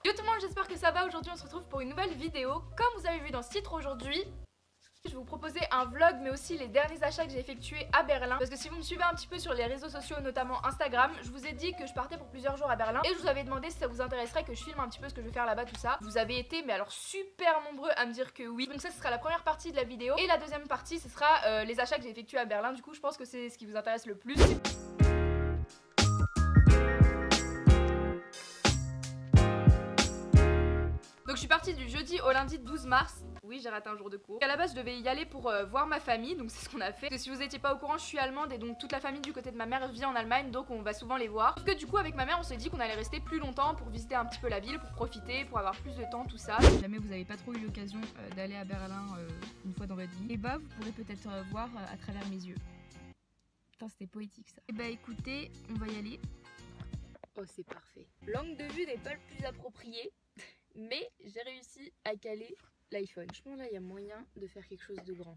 Yo tout le monde, j'espère que ça va. Aujourd'hui on se retrouve pour une nouvelle vidéo. Comme vous avez vu dans ce titre aujourd'hui, je vais vous proposer un vlog mais aussi les derniers achats que j'ai effectués à Berlin. Parce que si vous me suivez un petit peu sur les réseaux sociaux, notamment Instagram, je vous ai dit que je partais pour plusieurs jours à Berlin. Et je vous avais demandé si ça vous intéresserait que je filme un petit peu ce que je vais faire là-bas, tout ça. Vous avez été mais alors super nombreux à me dire que oui. Donc ça ce sera la première partie de la vidéo. Et la deuxième partie ce sera les achats que j'ai effectués à Berlin. Du coup je pense que c'est ce qui vous intéresse le plus. Donc je suis partie du jeudi au lundi 12 mars. Oui, j'ai raté un jour de cours. À la base, je devais y aller pour voir ma famille, donc c'est ce qu'on a fait. Parce que si vous étiez pas au courant, je suis allemande et donc toute la famille du côté de ma mère vit en Allemagne, donc on va souvent les voir. Sauf que du coup, avec ma mère, on s'est dit qu'on allait rester plus longtemps pour visiter un petit peu la ville, pour profiter, pour avoir plus de temps, tout ça. Si jamais vous n'avez pas trop eu l'occasion d'aller à Berlin une fois dans votre vie, et bah vous pourrez peut-être voir à travers mes yeux. Putain, c'était poétique ça. Et bah écoutez, on va y aller. Oh, c'est parfait. L'angle de vue n'est pas le plus approprié, mais j'ai réussi à caler l'iPhone. Franchement là il y a moyen de faire quelque chose de grand.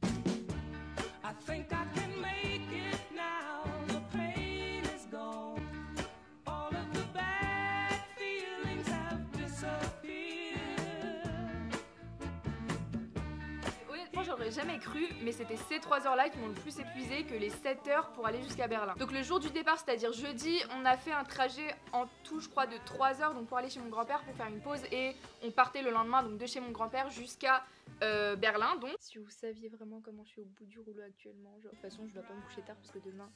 Honnêtement j'aurais jamais cru, mais c'était ces 3 heures là qui m'ont le plus épuisé que les 7 heures pour aller jusqu'à Berlin. Donc le jour du départ, c'est-à-dire jeudi, on a fait un trajet en tout je crois de 3 heures donc pour aller chez mon grand-père pour faire une pause et on partait le lendemain donc de chez mon grand-père jusqu'à Berlin. Donc si vous saviez vraiment comment je suis au bout du rouleau actuellement, genre, de toute façon je dois pas me coucher tard parce que demain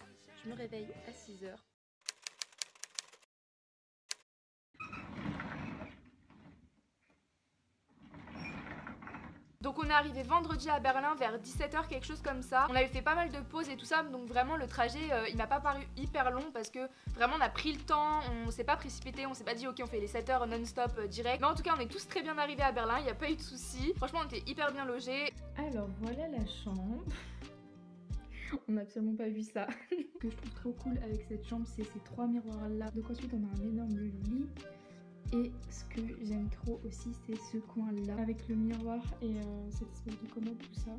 je me réveille à 6 heures. Donc on est arrivé vendredi à Berlin vers 17 h, quelque chose comme ça. On avait fait pas mal de pauses et tout ça, donc vraiment le trajet il m'a pas paru hyper long parce que vraiment on a pris le temps, on s'est pas précipité, on s'est pas dit ok on fait les 7 heures non-stop direct. Mais en tout cas on est tous très bien arrivés à Berlin, il n'y a pas eu de soucis. Franchement on était hyper bien logés. Alors voilà la chambre. On n'a absolument pas vu ça. Ce que je trouve trop cool avec cette chambre, c'est ces 3 miroirs là. Donc ensuite on a un énorme lit. Et ce que j'aime trop aussi, c'est ce coin là avec le miroir et cette espèce de commode, tout ça.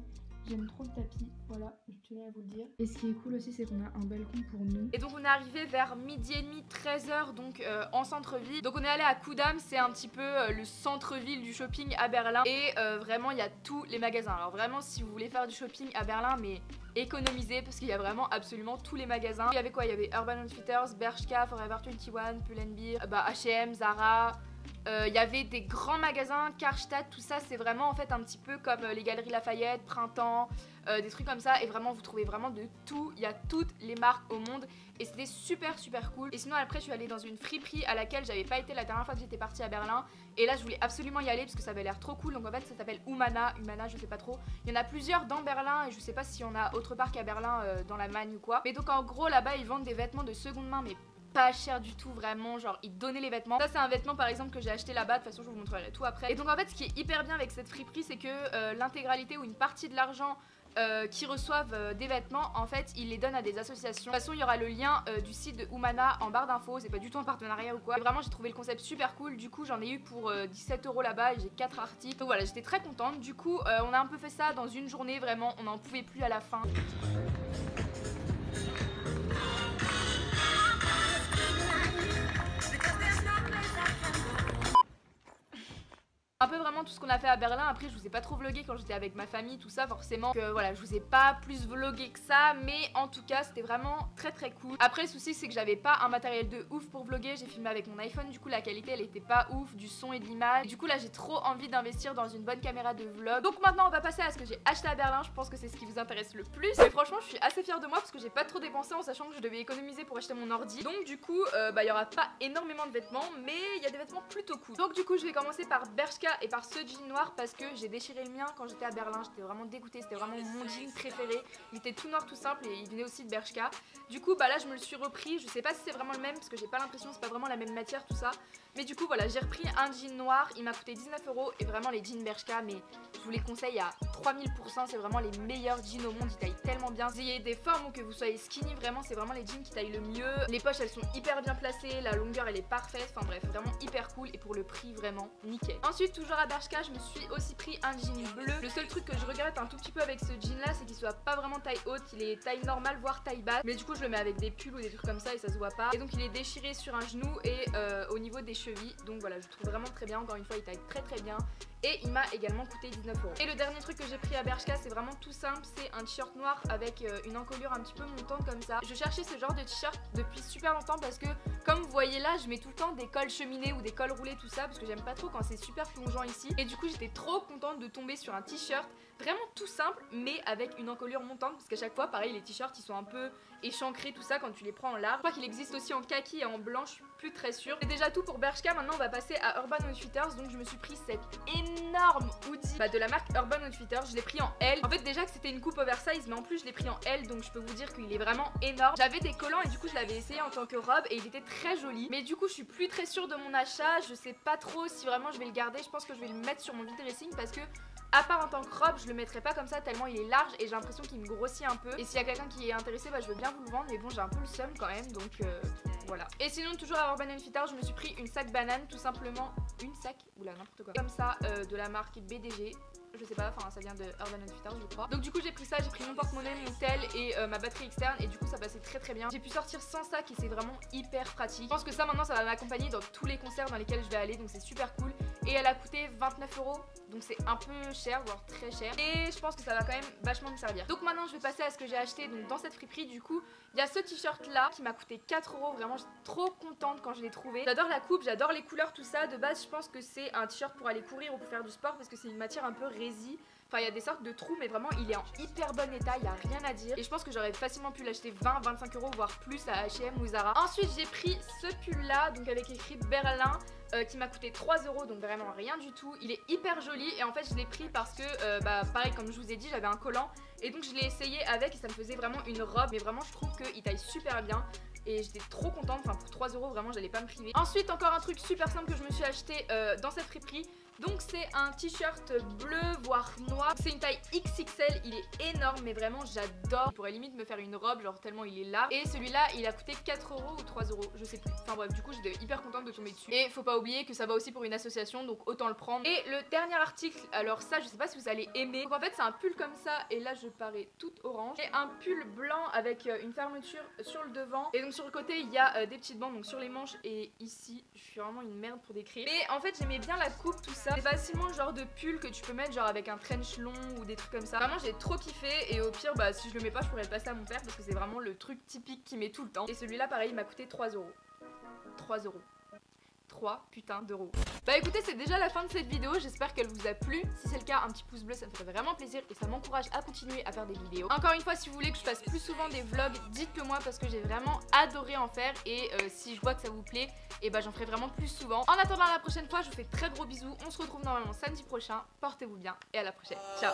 J'aime trop le tapis, voilà, je tenais à vous le dire. Et ce qui est cool aussi, c'est qu'on a un balcon pour nous. Et donc on est arrivé vers midi et demi, 13 h, donc en centre-ville. Donc on est allé à Kudamm, c'est un petit peu le centre-ville du shopping à Berlin. Et vraiment il y a tous les magasins. Alors vraiment si vous voulez faire du shopping à Berlin, mais économisez parce qu'il y a vraiment absolument tous les magasins. Il y avait quoi? Il y avait Urban Outfitters, Bershka, Forever 21, Pull&Bear, H&M, Zara. Il y avait des grands magasins, Karstadt, tout ça c'est vraiment en fait un petit peu comme les Galeries Lafayette, Printemps, des trucs comme ça. Et vraiment vous trouvez vraiment de tout, il y a toutes les marques au monde. Et c'était super cool. Et sinon après je suis allée dans une friperie à laquelle j'avais pas été la dernière fois que j'étais partie à Berlin. Et là je voulais absolument y aller parce que ça avait l'air trop cool. Donc en fait ça s'appelle Humana je sais pas trop. Il y en a plusieurs dans Berlin et je sais pas s'il y en a autre part qu'à Berlin dans l'Allemagne ou quoi. Mais donc en gros là-bas ils vendent des vêtements de seconde main mais pas cher du tout, vraiment, genre ils donnaient les vêtements. Ça c'est un vêtement par exemple que j'ai acheté là-bas, de toute façon je vous montrerai tout après. Et donc en fait ce qui est hyper bien avec cette friperie c'est que l'intégralité ou une partie de l'argent qui reçoivent des vêtements, en fait ils les donnent à des associations. De toute façon il y aura le lien du site de Humana en barre d'infos, c'est pas du tout un partenariat ou quoi. Et vraiment j'ai trouvé le concept super cool, du coup j'en ai eu pour 17 € là-bas et j'ai 4 articles. Donc voilà, j'étais très contente. Du coup on a un peu fait ça dans une journée, vraiment on n'en pouvait plus à la fin. Un peu vraiment tout ce qu'on a fait à Berlin. Après je vous ai pas trop vlogué quand j'étais avec ma famille, tout ça forcément. Que voilà, je vous ai pas plus vlogué que ça. Mais en tout cas c'était vraiment très cool. Après le souci c'est que j'avais pas un matériel de ouf pour vloguer. J'ai filmé avec mon iPhone, du coup la qualité elle était pas ouf, du son et de l'image. Du coup là j'ai trop envie d'investir dans une bonne caméra de vlog. Donc maintenant on va passer à ce que j'ai acheté à Berlin. Je pense que c'est ce qui vous intéresse le plus. Et franchement je suis assez fière de moi parce que j'ai pas trop dépensé en sachant que je devais économiser pour acheter mon ordi. Donc du coup il y aura pas énormément de vêtements, mais il y a des vêtements plutôt cool. Donc du coup je vais commencer par Bershka et par ce jean noir parce que j'ai déchiré le mien quand j'étais à Berlin. J'étais vraiment dégoûtée, c'était vraiment mon jean préféré. Il était tout noir tout simple et il venait aussi de Bershka. Du coup bah là je me le suis repris, je sais pas si c'est vraiment le même parce que j'ai pas l'impression, c'est pas vraiment la même matière tout ça. Mais du coup voilà, j'ai repris un jean noir, il m'a coûté 19 € et vraiment les jeans Bershka, mais je vous les conseille à 3000%, c'est vraiment les meilleurs jeans au monde, ils taillent tellement bien. Vous ayez des formes ou que vous soyez skinny, vraiment c'est vraiment les jeans qui taillent le mieux. Les poches elles sont hyper bien placées, la longueur elle est parfaite, enfin bref vraiment hyper cool et pour le prix vraiment nickel. Ensuite toujours à Bershka, je me suis aussi pris un jean bleu. Le seul truc que je regrette un tout petit peu avec ce jean là, c'est qu'il soit pas vraiment taille haute, il est taille normale voire taille basse, mais du coup je le mets avec des pulls ou des trucs comme ça et ça se voit pas. Et donc il est déchiré sur un genou et au niveau des chevilles, donc voilà, je le trouve vraiment très bien. Encore une fois il taille très bien et il m'a également coûté 19 €. Et le dernier truc que j'ai pris à Bershka, c'est vraiment tout simple, c'est un t-shirt noir avec une encolure un petit peu montante comme ça. Je cherchais ce genre de t-shirt depuis super longtemps parce que comme vous voyez là, je mets tout le temps des cols cheminés ou des cols roulés tout ça parce que j'aime pas trop quand c'est super plongeant ici. Et du coup j'étais trop contente de tomber sur un t-shirt vraiment tout simple mais avec une encolure montante parce qu'à chaque fois pareil les t-shirts ils sont un peu échancrés tout ça quand tu les prends en large. Je crois qu'il existe aussi en kaki et en blanc, je suis plus très sûre. C'est déjà tout pour Bershka, maintenant on va passer à Urban Outfitters. Donc je me suis pris cet énorme hoodie de la marque Urban Outfitters, je l'ai pris en L. En fait déjà que c'était une coupe oversize mais en plus je l'ai pris en L donc je peux vous dire qu'il est vraiment énorme. J'avais des collants et du coup je l'avais essayé en tant que robe et il était très joli. Mais du coup je suis plus très sûre de mon achat, je sais pas trop si vraiment je vais le garder. Je pense que je vais le mettre sur mon vide dressing parce que à part en tant que robe, je le mettrai pas comme ça tellement il est large et j'ai l'impression qu'il me grossit un peu. Et s'il y a quelqu'un qui est intéressé, bah je veux bien vous le vendre, mais bon j'ai un peu le seum quand même donc voilà. Et sinon toujours à Urban Outfitters, je me suis pris une sac banane, tout simplement une sac, oula n'importe quoi, comme ça de la marque BDG. Je sais pas, enfin ça vient de Urban Outfitters je crois. Donc du coup j'ai pris ça, j'ai pris mon porte-monnaie, mon tel et ma batterie externe et du coup ça passait très bien. J'ai pu sortir sans sac et c'est vraiment hyper pratique. Je pense que ça maintenant ça va m'accompagner dans tous les concerts dans lesquels je vais aller donc c'est super cool. Et elle a coûté 29 €, donc c'est un peu cher, voire très cher. Et je pense que ça va quand même vachement me servir. Donc maintenant je vais passer à ce que j'ai acheté donc dans cette friperie. Du coup il y a ce t-shirt là qui m'a coûté 4 €, vraiment j'étais trop contente quand je l'ai trouvé. J'adore la coupe, j'adore les couleurs, tout ça. De base je pense que c'est un t-shirt pour aller courir ou pour faire du sport parce que c'est une matière un peu résine. Enfin il y a des sortes de trous mais vraiment il est en hyper bon état, il n'y a rien à dire. Et je pense que j'aurais facilement pu l'acheter 20-25 € voire plus à H&M ou Zara. Ensuite j'ai pris ce pull là donc avec écrit Berlin qui m'a coûté 3 € donc vraiment rien du tout. Il est hyper joli et en fait je l'ai pris parce que bah pareil comme je vous ai dit j'avais un collant et donc je l'ai essayé avec et ça me faisait vraiment une robe. Mais vraiment je trouve qu'il taille super bien. Et j'étais trop contente, enfin pour 3 € vraiment j'allais pas me priver. Ensuite encore un truc super simple que je me suis acheté dans cette friperie. Donc c'est un t-shirt bleu voire noir. C'est une taille XXL, il est énorme mais vraiment j'adore. Je pourrais limite me faire une robe genre tellement il est large. Et celui-là il a coûté 4 € ou 3 €, je sais plus. Enfin bref du coup j'étais hyper contente de tomber dessus. Et faut pas oublier que ça va aussi pour une association donc autant le prendre. Et le dernier article, alors ça je sais pas si vous allez aimer. Donc en fait c'est un pull comme ça et là je parais toute orange. Et un pull blanc avec une fermeture sur le devant. Et donc sur le côté il y a des petites bandes donc sur les manches et ici. Je suis vraiment une merde pour décrire. Mais en fait j'aimais bien la coupe tout ça. C'est facilement le genre de pull que tu peux mettre genre avec un trench long ou des trucs comme ça. Vraiment j'ai trop kiffé et au pire bah si je le mets pas je pourrais le passer à mon père parce que c'est vraiment le truc typique qu'il met tout le temps. Et celui-là pareil il m'a coûté 3 €. 3 €. 3 putains d'euros. Bah écoutez c'est déjà la fin de cette vidéo, j'espère qu'elle vous a plu. Si c'est le cas un petit pouce bleu ça me ferait vraiment plaisir et ça m'encourage à continuer à faire des vidéos. Encore une fois si vous voulez que je fasse plus souvent des vlogs dites-le moi parce que j'ai vraiment adoré en faire. Et si je vois que ça vous plaît et bah j'en ferai vraiment plus souvent. En attendant la prochaine fois je vous fais très gros bisous. On se retrouve normalement samedi prochain. Portez-vous bien et à la prochaine. Ciao.